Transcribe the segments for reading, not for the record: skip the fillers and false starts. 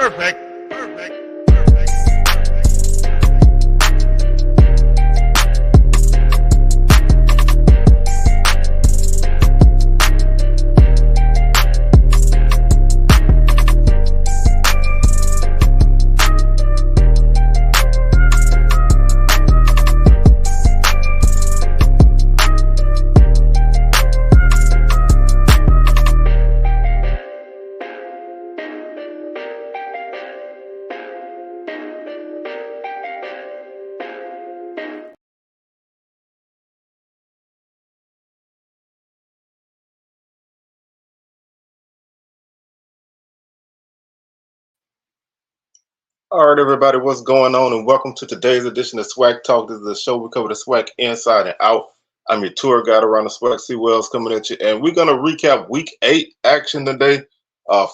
Perfect. All right, everybody, what's going on? And welcome to today's edition of SWAC Talk. This is the show we cover the SWAC inside and out. I'm your tour guide around the SWAC. C. Wells coming at you. And we're going to recap Week 8 action today.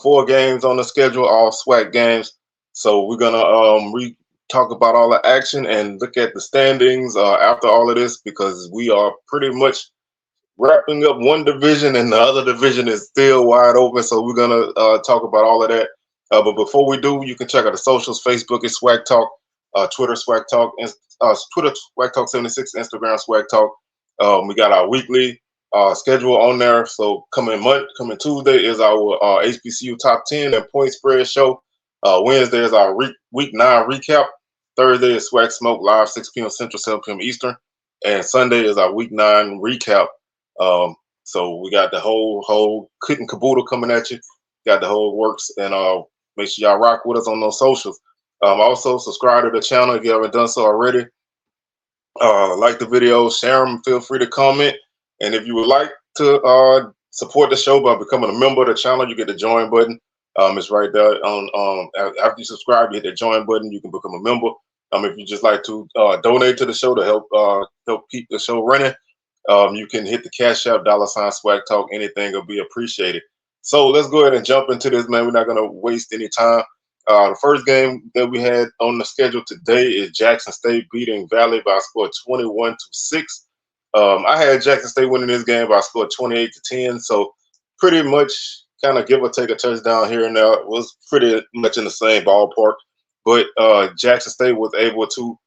4 games on the schedule, all SWAC games. So we're going to talk about all the action and look at the standings after all of this, because we are pretty much wrapping up one division and the other division is still wide open. So we're going to talk about all of that. But before we do, you can check out the socials. Facebook is SWAC Talk, Twitter SWAC Talk, Twitter SWAC Talk 76, Instagram SWAC Talk. We got our weekly schedule on there. So coming Tuesday is our HBCU Top 10 and Point Spread show. Wednesday is our Week 9 recap. Thursday is SWAC Smoke live 6 p.m. Central, 7 p.m. Eastern, and Sunday is our Week 9 recap. So we got the whole kit and caboodle coming at you. Got the whole works, and make sure y'all rock with us on those socials. Also, subscribe to the channel if you haven't done so already. Like the video, share them, feel free to comment. And if you would like to support the show by becoming a member of the channel, you get the join button. It's right there. After you subscribe, you hit the join button. You can become a member. If you just like to donate to the show to help keep the show running, you can hit the Cash App, $SWAC Talk. Anything will be appreciated. So let's go ahead and jump into this, man. We're not going to waste any time. The first game that we had on the schedule today is Jackson State beating Valley by a score of 21-6. I had Jackson State winning this game by a score of 28-10. So pretty much kind of give or take a touchdown here and there. It was pretty much in the same ballpark. But Jackson State was able to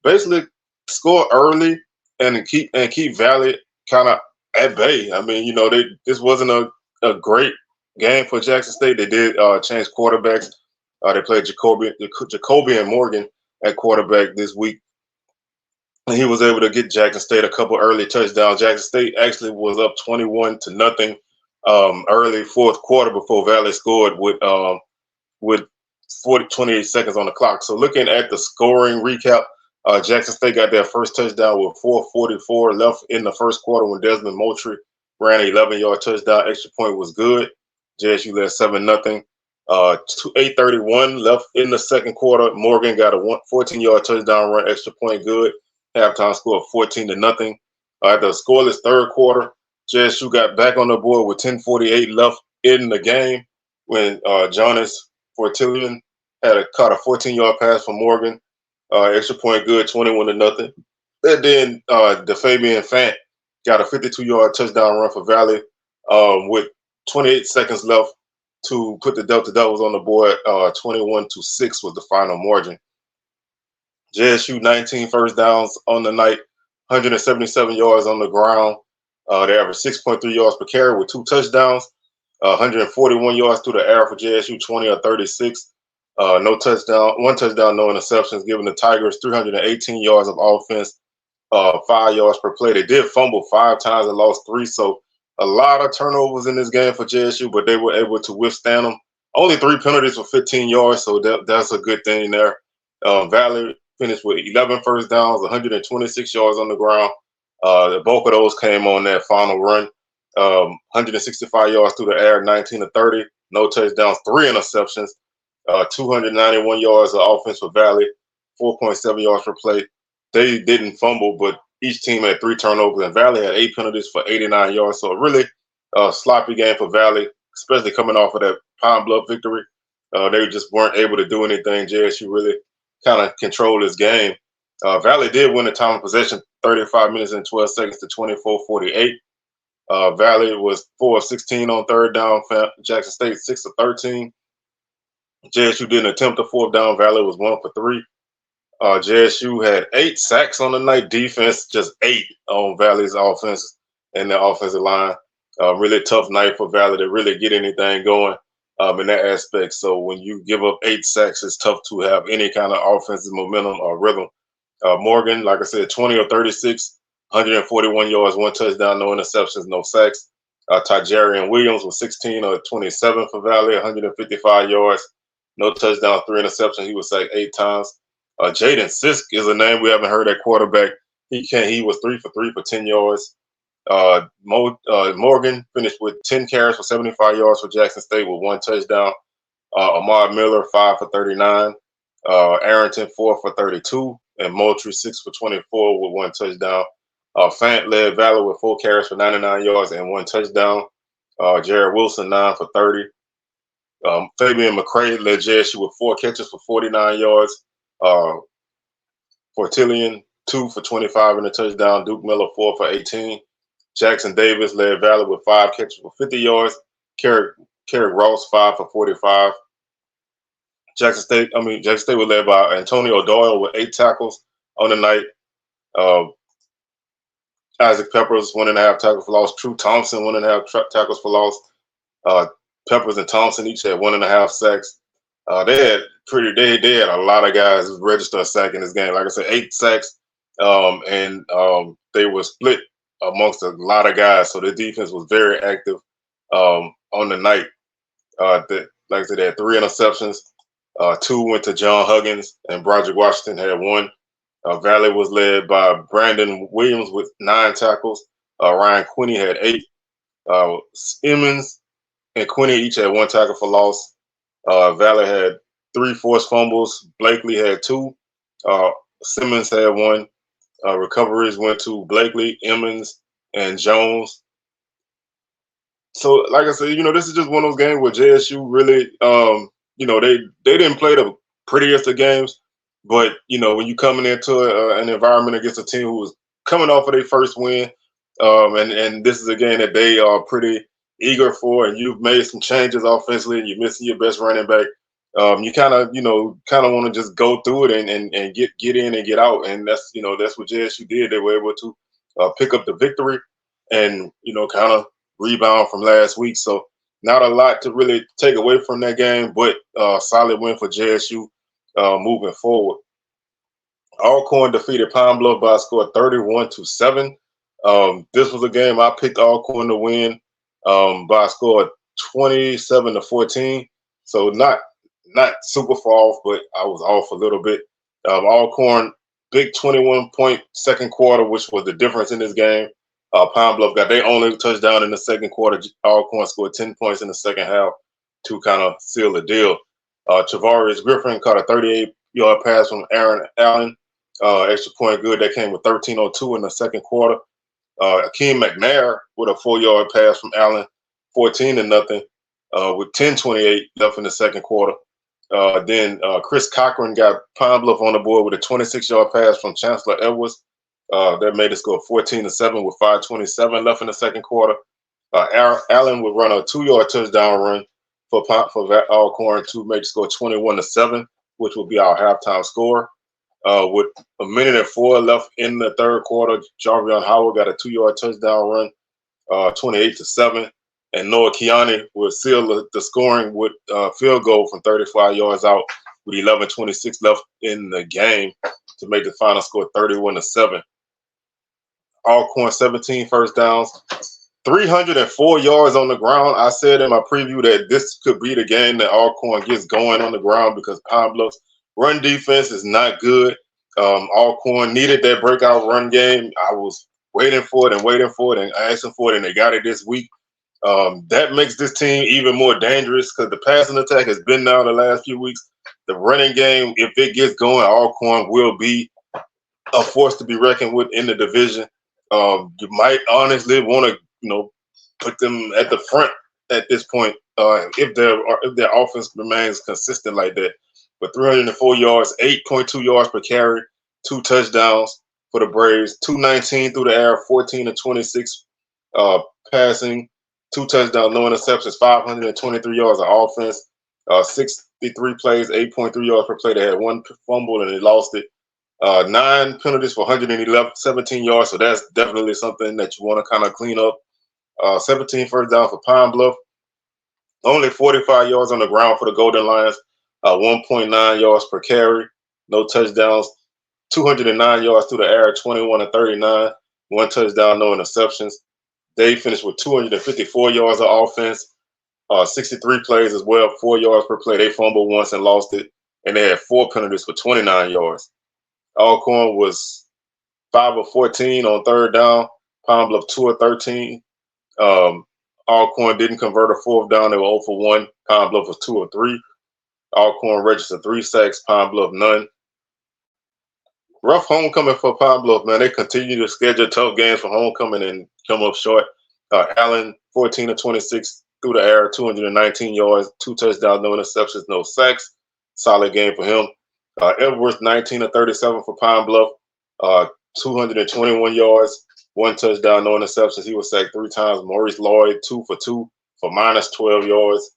basically score early and keep Valley kind of at bay. I mean, this wasn't a great game for Jackson State. They did change quarterbacks. They played Jacoby and Morgan at quarterback this week, and he was able to get Jackson State a couple early touchdowns. Jackson State actually was up 21-0 early fourth quarter before Valley scored with 28 seconds on the clock. So looking at the scoring recap, Jackson State got their first touchdown with 4:44 left in the first quarter when Desmond Moultrie ran an 11-yard touchdown. Extra point was good. JSU led 7-0. 8:31 left in the second quarter. Morgan got a 14-yard touchdown run. Extra point good. Halftime score of 14-0. At the scoreless third quarter, JSU got back on the board with 10:48 left in the game when Jonas Fortillion caught a 14-yard pass from Morgan. Extra point good, 21-0. And then DeFabian Fant got a 52-yard touchdown run for Valley with 28 seconds left to put the Delta Devils on the board. 21-6 was the final margin. JSU 19 first downs on the night, 177 yards on the ground. They averaged 6.3 yards per carry with 2 touchdowns, 141 yards through the air for JSU, 20 of 36. No touchdown, 1 touchdown, no interceptions, giving the Tigers 318 yards of offense, 5 yards per play. They did fumble 5 times and lost 3, so a lot of turnovers in this game for JSU, but they were able to withstand them. Only 3 penalties for 15 yards, so that's a good thing there. Valley finished with 11 first downs, 126 yards on the ground. The bulk of those came on that final run. 165 yards through the air, 19 of 30, no touchdowns, 3 interceptions. 291 yards of offense for Valley, 4.7 yards per play. They didn't fumble, but each team had 3 turnovers, and Valley had 8 penalties for 89 yards. So a really sloppy game for Valley, especially coming off of that Pine Bluff victory. They just weren't able to do anything. JSU really kind of controlled this game. Valley did win the time of possession, 35 minutes and 12 seconds to 24-48. Valley was 4 of 16 on third down. Jackson State 6 of 13. JSU didn't attempt a fourth down. Valley was 1 for 3. JSU had 8 sacks on the night. Defense just 8 on Valley's offense and the offensive line. Really tough night for Valley to really get anything going in that aspect. So when you give up 8 sacks, it's tough to have any kind of offensive momentum or rhythm. Morgan, like I said, 20 or 36, 141 yards, 1 touchdown, no interceptions, no sacks. Tajarian Williams was 16 or 27 for Valley, 155 yards, no touchdown, 3 interceptions. He was sacked 8 times. Jaden Sisk is a name we haven't heard at quarterback. He was 3 for 3 for 10 yards. Morgan finished with 10 carries for 75 yards for Jackson State with 1 touchdown. Ahmad Miller 5 for 39. Arrington 4 for 32, and Moultrie 6 for 24 with 1 touchdown. Fant led Valley with 4 carries for 99 yards and 1 touchdown. Jared Wilson 9 for 30. Fabian McCray led JSU with 4 catches for 49 yards. Portillion 2 for 25 and a touchdown. Duke Miller 4 for 18. Jackson Davis led Valley with 5 catches for 50 yards. Carrick Ross 5 for 45. Jackson State was led by Antonio Doyle with 8 tackles on the night. Isaac Peppers 1.5 tackles for loss. True Thompson 1.5 tackles for loss. Peppers and Thompson each had 1.5 sacks. They had a lot of guys register a sack in this game. Like I said, 8 sacks, and they were split amongst a lot of guys. So the defense was very active on the night. Like I said, they had 3 interceptions. 2 went to John Huggins, and Broderick Washington had 1. Valley was led by Brandon Williams with 9 tackles. Ryan Quinney had 8. Emmons and Quinney each had 1 tackle for loss. Valley had 3 forced fumbles. Blakely had 2. Simmons had 1. Recoveries went to Blakely, Emmons, and Jones. So, like I said, this is just one of those games where JSU really, they didn't play the prettiest of games, but when you coming into an environment against a team who was coming off of their first win, and this is a game that they are pretty eager for, and you've made some changes offensively, and you're missing your best running back. You kind of want to just go through it and get in and get out, and that's what JSU did. They were able to pick up the victory, and kind of rebound from last week. So not a lot to really take away from that game, but solid win for JSU moving forward. Alcorn defeated Pine Bluff by a score of 31-7. This was a game I picked Alcorn to win by a score of 27-14. So not super far off, but I was off a little bit. Alcorn, big 21-point second quarter, which was the difference in this game. Pine Bluff got their only touchdown in the second quarter. Alcorn scored 10 points in the second half to kind of seal the deal. Travarius Griffin caught a 38-yard pass from Aaron Allen. Extra point good. That came with 13:02 in the second quarter. Akeem McNair with a 4-yard pass from Allen, 14-0, with 10:28 left in the second quarter. Then Chris Cochran got Pine Bluff on the board with a 26-yard pass from Chancellor Edwards. That made it score 14-7 with 5:27 left in the second quarter. Allen would run a 2-yard touchdown run for Alcorn to make the score 21-7, which will be our halftime score. With 1:04 left in the third quarter, Jarvion Howard got a 2-yard touchdown run, 28-7. And Noah Kiani would seal the scoring with a field goal from 35 yards out with 11:26 left in the game to make the final score 31-7. Alcorn 17 first downs, 304 yards on the ground. I said in my preview that this could be the game that Alcorn gets going on the ground because Pine Bluff's run defense is not good. Alcorn needed that breakout run game. I was waiting for it and asking for it, and they got it this week. That makes this team even more dangerous because the passing attack has been down the last few weeks. The running game, if it gets going, Alcorn will be a force to be reckoned with in the division. You might honestly want to, put them at the front at this point if their offense remains consistent like that. But 304 yards, 8.2 yards per carry, 2 touchdowns for the Braves, 219 through the air, 14-26 passing, 2 touchdowns, no interceptions, 523 yards of offense, 6 53 plays, 8.3 yards per play. They had one fumble and they lost it. 9 penalties for 17 yards. So that's definitely something that you want to kind of clean up. 17 first down for Pine Bluff. Only 45 yards on the ground for the Golden Lions. 1.9 yards per carry. No touchdowns. 209 yards through the air, 21 and 39. One touchdown, no interceptions. They finished with 254 yards of offense. 63 plays as well, 4 yards per play. They fumbled once and lost it. And they had 4 penalties for 29 yards. Alcorn was 5 of 14 on third down. Pine Bluff 2 of 13. Alcorn didn't convert a fourth down. They were 0 for 1. Pine Bluff was 2 of 3. Alcorn registered 3 sacks. Pine Bluff none. Rough homecoming for Pine Bluff, man. They continue to schedule tough games for homecoming and come up short. Allen 14 of 26 through the air, 219 yards, 2 touchdowns, no interceptions, no sacks. Solid game for him. Edwards 19 of 37 for Pine Bluff, 221 yards, 1 touchdown, no interceptions. He was sacked 3 times. Maurice Lloyd 2 for 2 for minus 12 yards.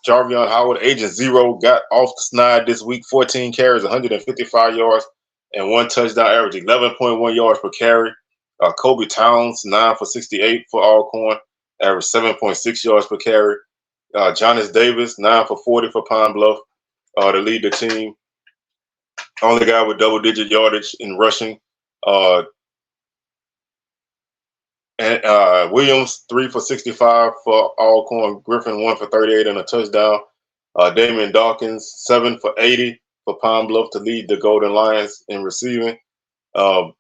Jarvion Howard, Agent Zero, got off the snide this week. 14 carries, 155 yards, and 1 touchdown, average 11.1 yards per carry. Kobe Towns, 9 for 68 for Alcorn, average 7.6 yards per carry. Jonas Davis, 9 for 40 for Pine Bluff to lead the team. Only guy with double-digit yardage in rushing. And Williams, 3 for 65 for Alcorn. Griffin, 1 for 38 and a touchdown. Damian Dawkins, 7 for 80 for Pine Bluff to lead the Golden Lions in receiving. I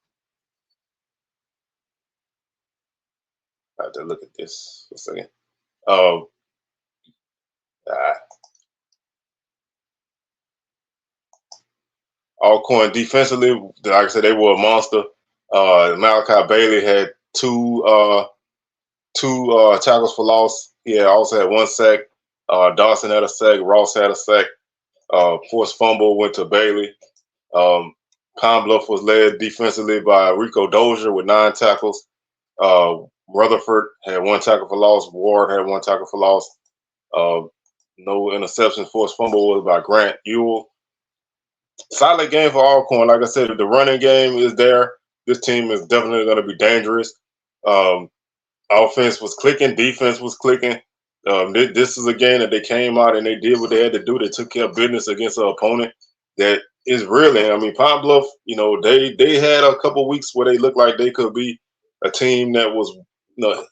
have to look at this for a second. Alcorn defensively, like I said, they were a monster. Malachi Bailey had two tackles for loss. He also had 1 sack. Dawson had a sack. Ross had a sack. Forced fumble went to Bailey. Pine Bluff was led defensively by Rico Dozier with 9 tackles. Rutherford had 1 tackle for loss. Ward had 1 tackle for loss. No interceptions. Forced fumble was by Grant Ewell. Solid game for Alcorn. Like I said, the running game is there. This team is definitely going to be dangerous. Offense was clicking. Defense was clicking. This is a game that they came out and they did what they had to do. They took care of business against an opponent that is really, I mean, Pine Bluff, you know, they had a couple weeks where they looked like they could be a team that was, you know,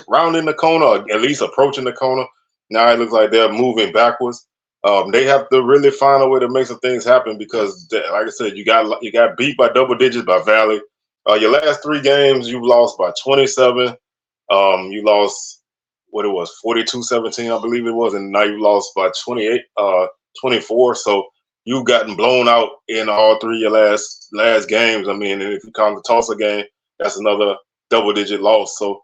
rounding the corner or at least approaching the corner. Now it looks like they're moving backwards. They have to really find a way to make some things happen because, like I said, you got beat by double digits by Valley. Your last 3 games, you lost by 27. You lost what it was, 42-17, I believe it was, and now you lost by 24. So you've gotten blown out in all 3 of your last games. I mean, and if you count the Tulsa game, that's another double-digit loss. So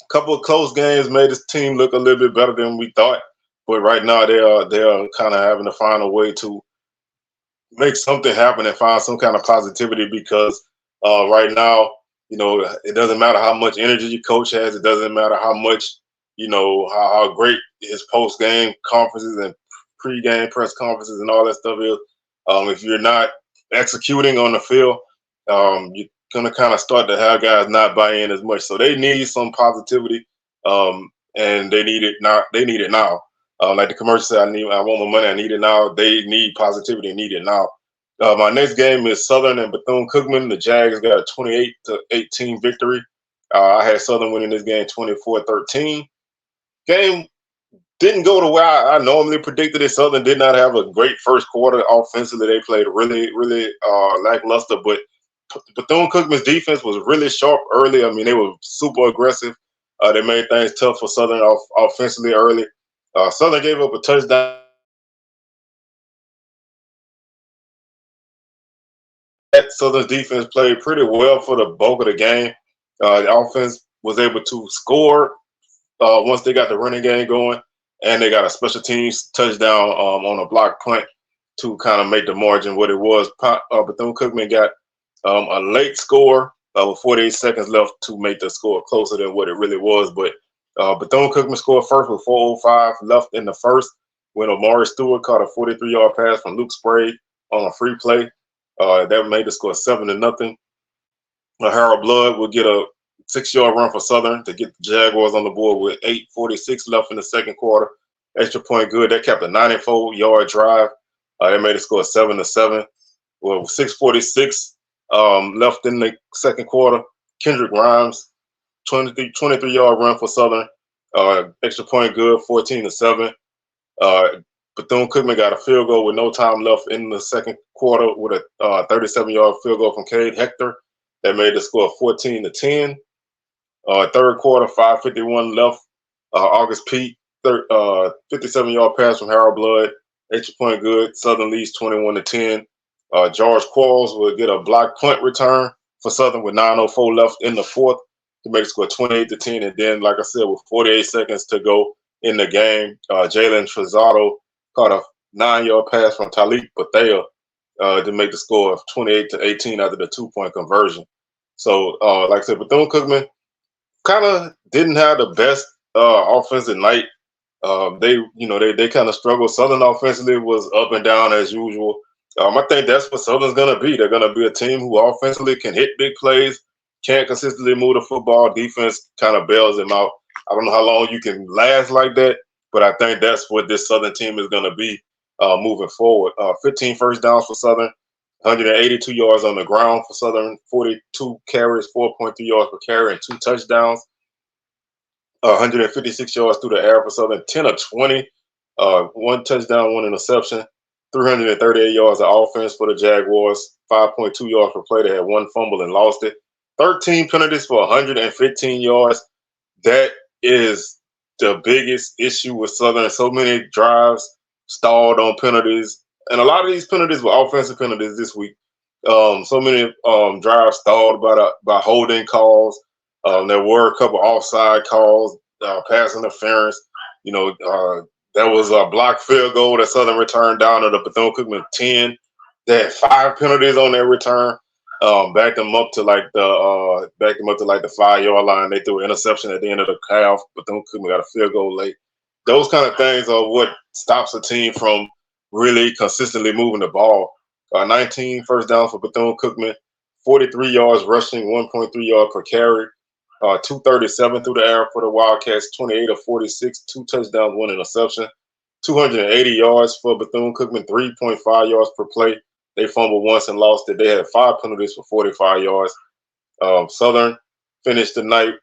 a couple of close games made this team look a little bit better than we thought. But right now they are kind of having to find a way to make something happen and find some kind of positivity because right now, you know, it doesn't matter how much energy your coach has. It doesn't matter how much, you know, how great his post-game conferences and pre-game press conferences and all that stuff is. If you're not executing on the field, you're going to kind of start to have guys not buy in as much. So they need some positivity, and they need it now. They need it now. Like the commercial said, I want my money. I need it now. They need positivity. They need it now. My next game is Southern and Bethune-Cookman. The Jags got a 28-18 victory. I had Southern winning this game 24-13. Game didn't go the way I normally predicted it. Southern did not have a great first quarter offensively. They played really, really lackluster. But Bethune-Cookman's defense was really sharp early. I mean, they were super aggressive. They made things tough for Southern offensively early. Southern gave up a touchdown. Southern's defense played pretty well for the bulk of the game. The offense was able to score once they got the running game going, and they got a special teams touchdown on a block punt to kind of make the margin what it was. Bethune-Cookman got a late score with 48 seconds left to make the score closer than what it really was. But Bethune-Cookman scored first with 4:05 left in the first. when Amari Stewart caught a 43-yard pass from Luke Sprague on a free play. That made the score 7-0. Harold Blood will get a 6-yard run for Southern to get the Jaguars on the board with 8:46 left in the second quarter. Extra point good. That kept a 94-yard drive. That made the score 7-7. Well, 6:46 left in the second quarter. Kendrick Grimes, 23-yard run for Southern. Extra point good, 14-7. Bethune-Cookman got a field goal with no time left in the second quarter with a 37-yard field goal from Cade Hector. That made the score 14-10. Third quarter, 5:51 left. August Pete, 57-yard pass from Harold Blood. Extra point good. Southern leads 21-10. George Quarles will get a block punt return for Southern with 9:04 left in the fourth to make the score 28-10. And then, like I said, with 48 seconds to go in the game, Jalen Trezzato caught a 9-yard pass from Talik Bethea to make the score of 28-18 after the 2-point conversion. So, like I said, Bethune-Cookman kind of didn't have the best offensive night. They kind of struggled. Southern offensively was up and down as usual. I think that's what Southern's going to be. They're going to be a team who offensively can hit big plays, can't consistently move the football. Defense kind of bails them out. I don't know how long you can last like that, but I think that's what this Southern team is going to be moving forward. 15 first downs for Southern, 182 yards on the ground for Southern, 42 carries, 4.3 yards per carry, and 2 touchdowns. 156 yards through the air for Southern, 10 of 20, 1 touchdown, 1 interception, 338 yards of offense for the Jaguars, 5.2 yards per play. They had 1 fumble and lost it. 13 penalties for 115 yards. That is the biggest issue with Southern. So many drives stalled on penalties. And a lot of these penalties were offensive penalties this week. So many drives stalled by holding calls. There were a couple offside calls, pass interference. There was a blocked field goal that Southern returned down to the Bethune-Cookman 10. They had 5 penalties on their return. Backed them up to like the 5-yard line. They threw an interception at the end of the half. Bethune-Cookman got a field goal late. Those kind of things are what stops a team from really consistently moving the ball. 19 first down for Bethune-Cookman, 43 yards rushing, 1.3 yards per carry. 237 through the air for the Wildcats, 28 of 46, 2 touchdowns, 1 interception. 280 yards for Bethune-Cookman, 3.5 yards per play. They fumbled once and lost it. They had 5 penalties for 45 yards. Southern finished the night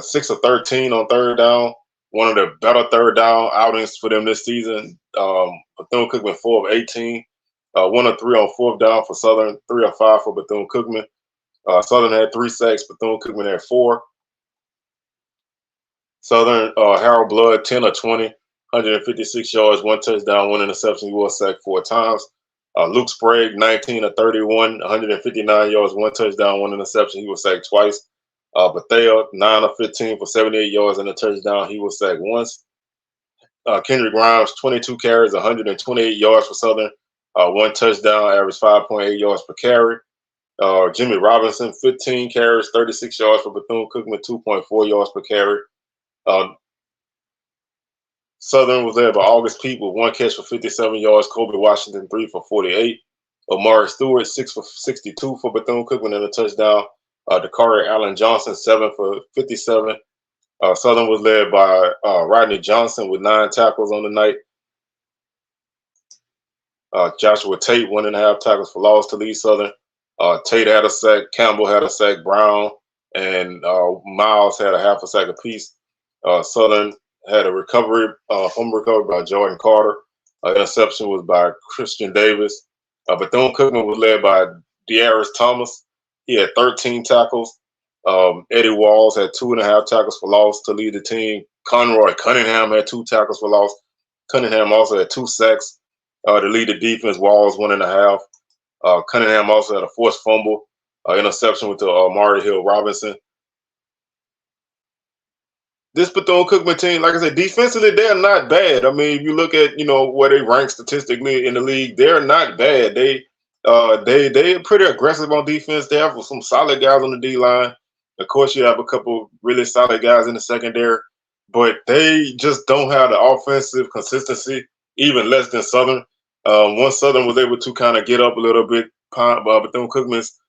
6 of 13 on third down. One of the better third down outings for them this season. Bethune-Cookman 4 of 18. 1 of 3 on fourth down for Southern, 3 of 5 for Bethune-Cookman. Southern had 3 sacks, Bethune-Cookman had 4. Southern, Harold Blood, 10 of 20, 156 yards, 1 touchdown, 1 interception. He was sacked 4 times. Luke Sprague, 19 of 31, 159 yards, 1 touchdown, 1 interception. He was sacked twice. Bethea, 9 of 15 for 78 yards and a touchdown. He was sacked once. Kendrick Grimes, 22 carries, 128 yards for Southern, 1 touchdown, averaged 5.8 yards per carry. Jimmy Robinson, 15 carries, 36 yards for Bethune-Cookman, 2.4 yards per carry. Southern was led by August Pete with 1 catch for 57 yards. Kobe Washington, 3 for 48. Omari Stewart, 6 for 62 for Bethune-Cookman and a touchdown. Dakari Allen Johnson, 7 for 57. Southern was led by Rodney Johnson with 9 tackles on the night. Joshua Tate, 1.5 tackles for loss to lead Southern. Tate had a sack, Campbell had a sack, Brown and Miles had a half a sack apiece. Southern had a home recovery by Jordan Carter. Interception was by Christian Davis. Bethune-Cookman was led by De'Aris Thomas. He had 13 tackles. Eddie Walls had 2.5 tackles for loss to lead the team. Conroy Cunningham had 2 tackles for loss. Cunningham also had 2 sacks to lead the defense. Walls 1.5. Cunningham also had a forced fumble, interception with the Amari Hill Robinson. This Bethune-Cookman team, like I said, defensively, they're not bad. I mean, if you look at, where they rank statistically in the league, they're not bad. They're pretty aggressive on defense. They have some solid guys on the D-line. Of course, you have a couple really solid guys in the secondary, but they just don't have the offensive consistency. even less than Southern. Once Southern was able to kind of get up a little bit, Bethune-Cookman's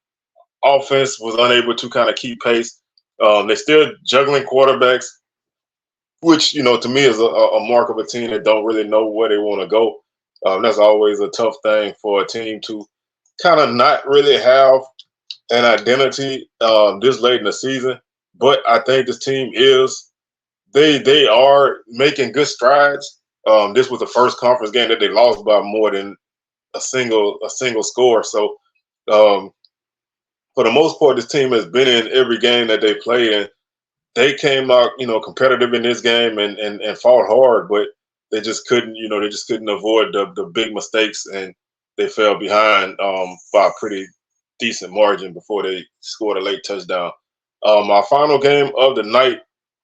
offense was unable to kind of keep pace. They're still juggling quarterbacks, which, to me is a mark of a team that don't really know where they want to go. That's always a tough thing for a team to kind of not really have an identity this late in the season. But I think this team they are making good strides. This was the first conference game that they lost by more than a single score. So for the most part, this team has been in every game that they played, and they came out, competitive in this game and fought hard, but they just couldn't, they just couldn't avoid the big mistakes, and they fell behind by a pretty decent margin before they scored a late touchdown. Our final game of the night,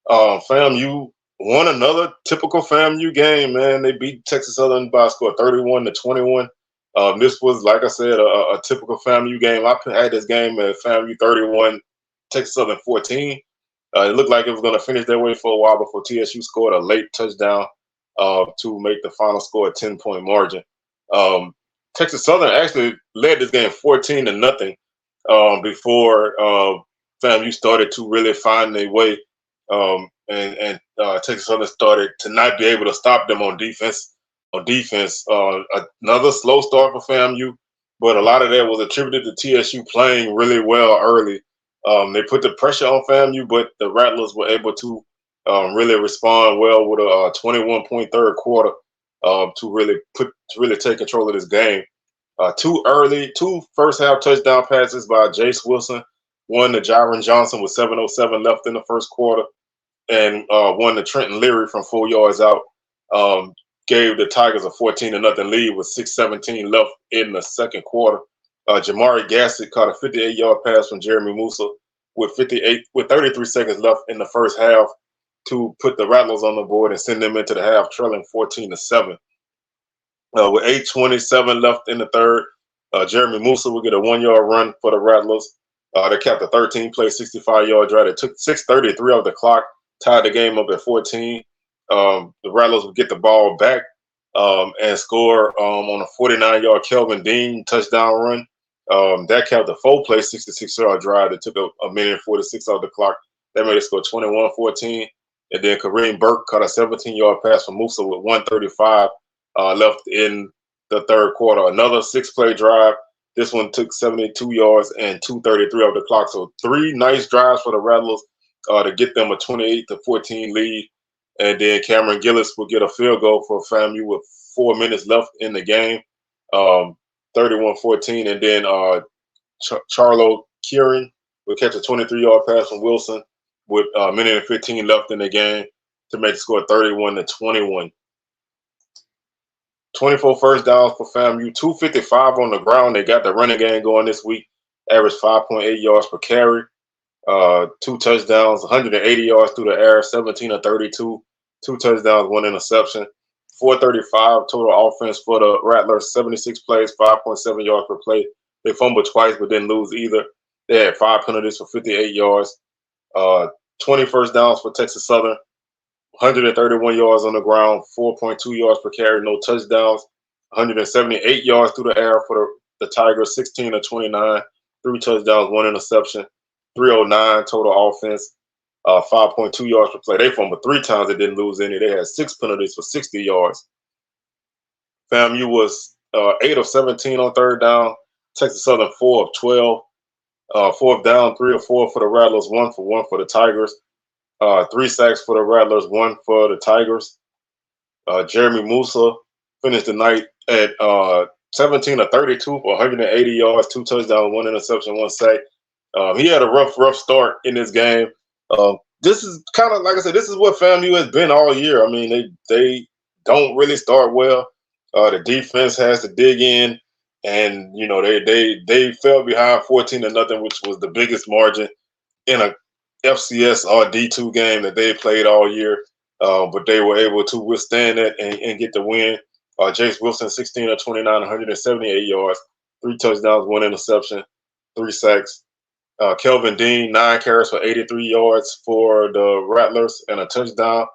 FAMU won another typical FAMU game, man. They beat Texas Southern by a score 31-21. This was, like I said, a typical FAMU game. I had this game at FAMU 31, Texas Southern 14. It looked like it was going to finish that way for a while before TSU scored a late touchdown to make the final score a 10-point margin. Texas Southern actually led this game 14-0 before FAMU started to really find their way, and Texas Southern started to not be able to stop them on defense. Another slow start for FAMU, but a lot of that was attributed to TSU playing really well early. They put the pressure on FAMU, but the Rattlers were able to really respond well with a 21-point third quarter to really take control of this game. Two first half touchdown passes by Jace Wilson, one to Jaron Johnson with 7:07 left in the first quarter, and one to Trenton Leary from 4 yards out. Gave the Tigers a 14-0 lead with 6:17 left in the second quarter. Jamari Gassett caught a 58-yard pass from Jeremy Musa with 33 seconds left in the first half to put the Rattlers on the board and send them into the half trailing 14-7. With 8:27 left in the third, Jeremy Musa will get a 1-yard run for the Rattlers. They kept a 13-play, 65-yard drive. It took 6:33 off the clock, tied the game up at 14. The Rattlers would get the ball back and score on a 49-yard Kelvin Dean touchdown run. That kept a 4-play, 66-yard drive that took a minute and 46 off the clock. That made it score 21-14. And then Kareem Burke caught a 17-yard pass from Musa with 1:35 left in the third quarter. Another 6-play drive. This one took 72 yards and 2:33 off the clock. So 3 nice drives for the Rattlers to get them a 28-14 lead. And then Cameron Gillis will get a field goal for FAMU with 4 minutes left in the game, 31-14. And then Charlo Kieran will catch a 23-yard pass from Wilson with a minute and 15 left in the game to make the score 31-21. 24 first downs for FAMU, 255 on the ground. They got the running game going this week, averaged 5.8 yards per carry, 2 touchdowns, 180 yards through the air, 17-32, 2 touchdowns, 1 interception, 435 total offense for the Rattlers, 76 plays, 5.7 yards per play. They fumbled twice but didn't lose either. They had 5 penalties for 58 yards, 20 first downs for Texas Southern, 131 yards on the ground, 4.2 yards per carry, no touchdowns, 178 yards through the air for the Tigers, 16-29, 3 touchdowns, 1 interception, 309 total offense, 5.2 yards per play. They fumbled 3 times. They didn't lose any. They had 6 penalties for 60 yards. FAMU was 8 of 17 on third down. Texas Southern 4 of 12. Fourth down, 3 of 4 for the Rattlers, 1 for 1 for the Tigers. 3 sacks for the Rattlers, 1 for the Tigers. Jeremy Musa finished the night at 17 of 32 for 180 yards, 2 touchdowns, 1 interception, 1 sack. He had a rough start in this game. This is kind of, like I said, this is what FAMU has been all year. I mean, they don't really start well. The defense has to dig in, and they fell behind 14-0, which was the biggest margin in a FCS or D2 game that they played all year. But they were able to withstand it and get the win. Jace Wilson, 16 of 29, 178 yards, 3 touchdowns, 1 interception, 3 sacks. Kelvin Dean, 9 carries for 83 yards for the Rattlers and a touchdown.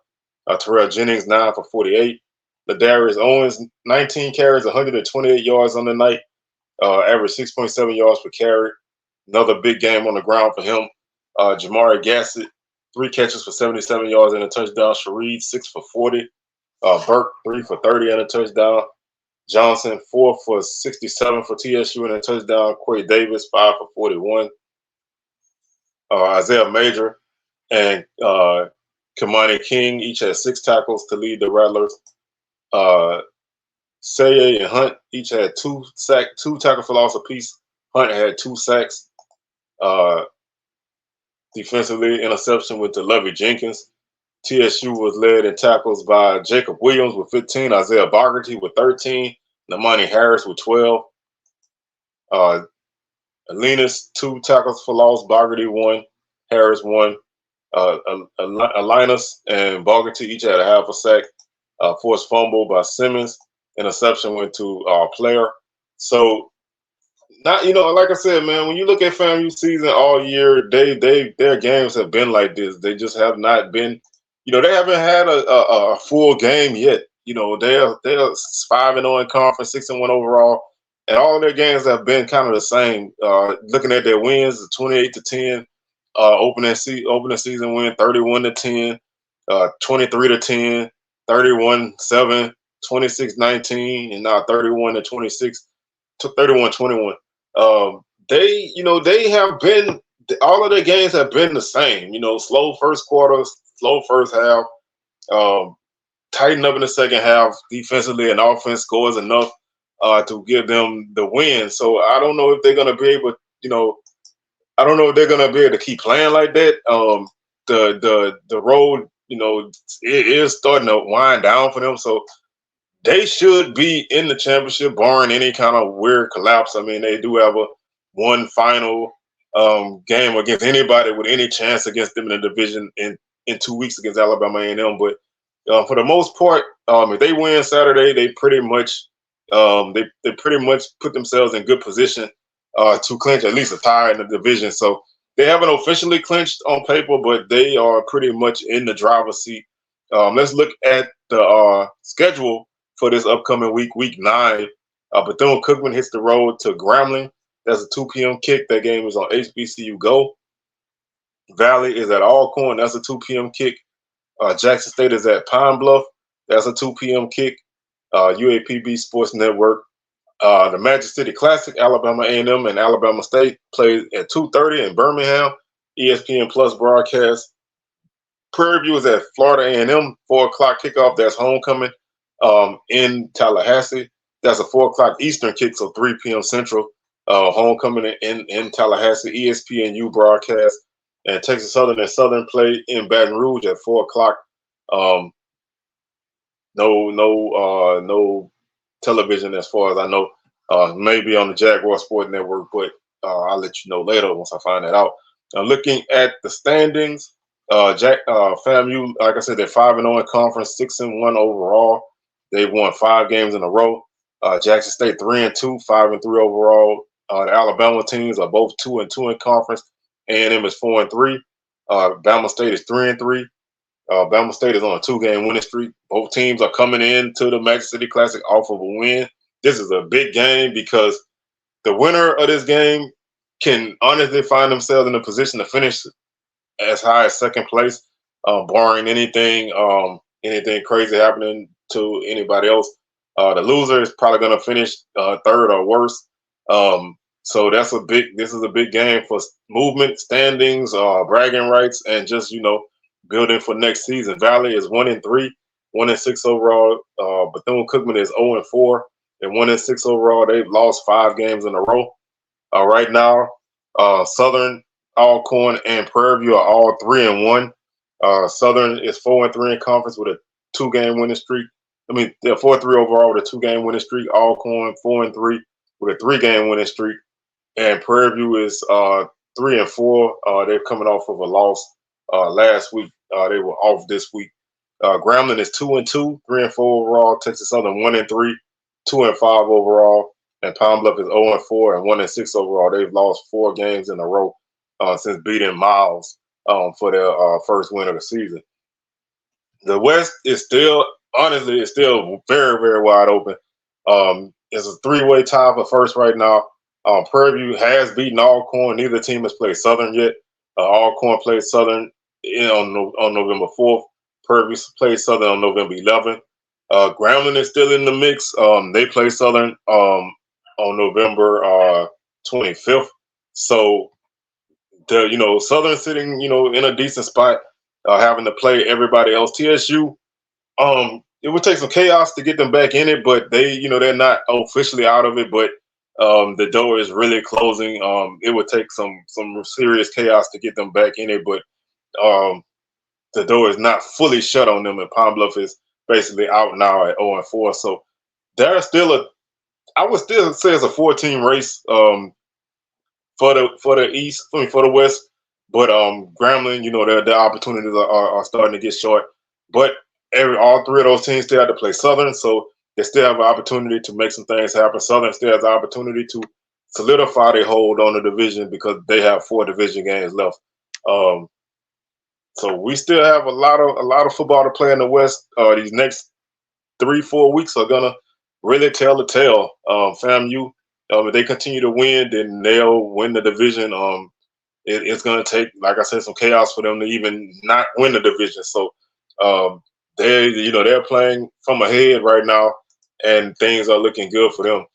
Terrell Jennings, 9 for 48. Ladarius Owens, 19 carries, 128 yards on the night, average 6.7 yards per carry. Another big game on the ground for him. Jamari Gassett, 3 catches for 77 yards and a touchdown. Shareed, 6 for 40. Burke, 3 for 30 and a touchdown. Johnson, 4 for 67 for TSU and a touchdown. Quay Davis, 5 for 41. Isaiah Major and Kamani King each had 6 tackles to lead the Rattlers. Saye and Hunt each had 2 tackles for loss apiece. Hunt had 2 sacks. Defensively, interception with Levy Jenkins. TSU was led in tackles by Jacob Williams with 15, Isaiah Bogarty with 13, Namani Harris with 12. Alinas, 2 tackles for loss, Bogarty 1, Harris 1. Alinas and Bogarty each had a half a sack. Forced fumble by Simmons. Interception went to our player. So, not, like I said, man, when you look at FAMU season all year, their games have been like this. They just have not been, they haven't had a full game yet. They're 5-0 in conference, 6-1 overall, and all of their games have been kind of the same. Looking at their wins, 28-10, opening season win, 31-10, 23-10, 31-7, 26-19, and now 31-26, 31-21. They have been, all of their games have been the same. Slow first quarter, slow first half, tighten up in the second half defensively, and offense scores enough to give them the win. So I don't know if they're going to be able, I don't know if they're going to be able to keep playing like that. The road, it is starting to wind down for them. So they should be in the championship, barring any kind of weird collapse. I mean, they do have one final game against anybody with any chance against them in the division in 2 weeks against Alabama A&M. But for the most part, if they win Saturday, they pretty much put themselves in good position to clinch at least a tie in the division. So they haven't officially clinched on paper, but they are pretty much in the driver's seat. Let's look at the schedule for this upcoming week, week 9. Bethune-Cookman hits the road to Grambling. That's a 2 p.m. kick. That game is on HBCU Go. Valley is at Alcorn. That's a 2 p.m. kick. Jackson State is at Pine Bluff. That's a 2 p.m. kick. UAPB Sports Network. The Magic City Classic, Alabama A&M and Alabama State plays at 2:30 in Birmingham. ESPN Plus broadcast. Prairie View is at Florida A&M, 4 o'clock kickoff. That's homecoming in Tallahassee. That's a 4 o'clock Eastern kick, so 3 p.m. Central. Homecoming in Tallahassee. ESPNU broadcast. And Texas Southern and Southern play in Baton Rouge at 4 o'clock. No television as far as I know. Maybe on the Jaguar Sport Network, but I'll let you know later once I find that out. Looking at the standings, FAMU, like I said, they're 5-0 in conference, 6-1 overall. They've won 5 games in a row. Jackson State 3-2, 5-3 overall. The Alabama teams are both 2-2 in conference. A&M is 4-3. Bama State is 3-3. Bama State is on a 2-game winning streak. Both teams are coming into the Magic City Classic off of a win. This is a big game because the winner of this game can honestly find themselves in a position to finish as high as second place, barring anything crazy happening to anybody else. The loser is probably going to finish third or worse. So this is a big game for movement, standings, bragging rights, and just, building for next season. Valley is 1-3, 1-6 overall. Bethune-Cookman is 0-4 and 1-6 overall. They've lost 5 games in a row. Right now, Southern, Alcorn, and Prairie View are all 3-1. Southern is 4-3 in conference with a 2-game winning streak. They're 4-3 overall with a 2-game winning streak. Alcorn 4-3 with a 3-game winning streak, and Prairie View is 3-4. They're coming off of a loss last week. They were off this week. Grambling is 2-2, 3-4 overall. Texas Southern 1-3, 2-5 overall, and Pine Bluff is 0-4 and 1-6 overall. They've lost 4 games in a row since beating Miles for their first win of the season. The West is still, honestly, it's still very, very wide open. It's a three-way tie for first right now. Prairie View has beaten Alcorn. Neither team has played Southern yet. Alcorn played Southern on November 4th. Prairie View played Southern on November 11th. Grambling is still in the mix. They play Southern on November 25th. So Southern sitting in a decent spot, having to play everybody else. TSU, it would take some chaos to get them back in it, but they're not officially out of it, but the door is really closing. It would take some serious chaos to get them back in it, but um, the door is not fully shut on them, and Pine Bluff is basically out now at 0-4. So there's still I would still say it's a 4-team race for the East, I mean for the West, but Grambling, their opportunities are starting to get short, but all three of those teams still have to play Southern, so they still have an opportunity to make some things happen. Southern still has an opportunity to solidify their hold on the division because they have 4 division games left. Um, so we still have a lot of football to play in the West. These next 3-4 weeks are gonna really tell the tale. FAMU, if they continue to win, then they'll win the division. It's gonna take, like I said, some chaos for them to even not win the division. So um, they're playing from ahead right now, and things are looking good for them.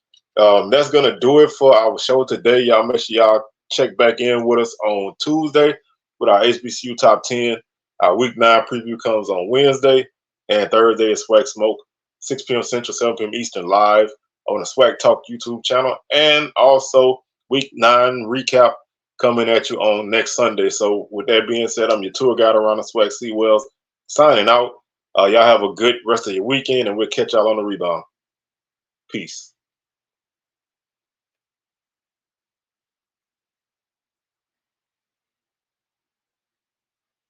That's gonna do it for our show today. Y'all make sure y'all check back in with us on Tuesday with our HBCU Top 10. Our Week 9 preview comes on Wednesday, and Thursday is SWAC Smoke, 6 p.m. Central, 7 p.m. Eastern, live on the SWAC Talk YouTube channel, and also Week 9 recap coming at you on next Sunday. So with that being said, I'm your tour guide around the SWAC C Wells, signing out. Y'all have a good rest of your weekend, and we'll catch y'all on the rebound. Peace.